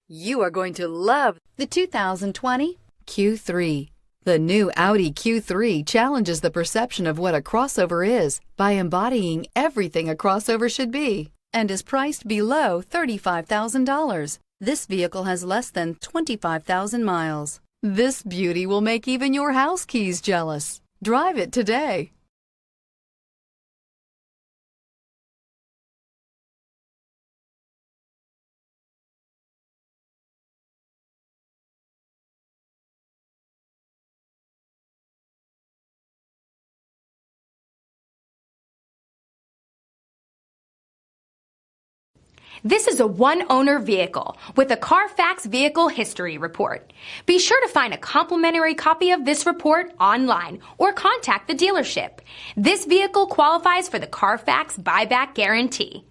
You are going to love the 2020 Q3. The new Audi Q3 challenges the perception of what a crossover is by embodying everything a crossover should be and is priced below $35,000. This vehicle has less than 25,000 miles. This beauty will make even your house keys jealous. Drive it today. This is a one-owner vehicle with a Carfax Vehicle History Report. Be sure to find a complimentary copy of this report online or contact the dealership. This vehicle qualifies for the Carfax Buyback Guarantee.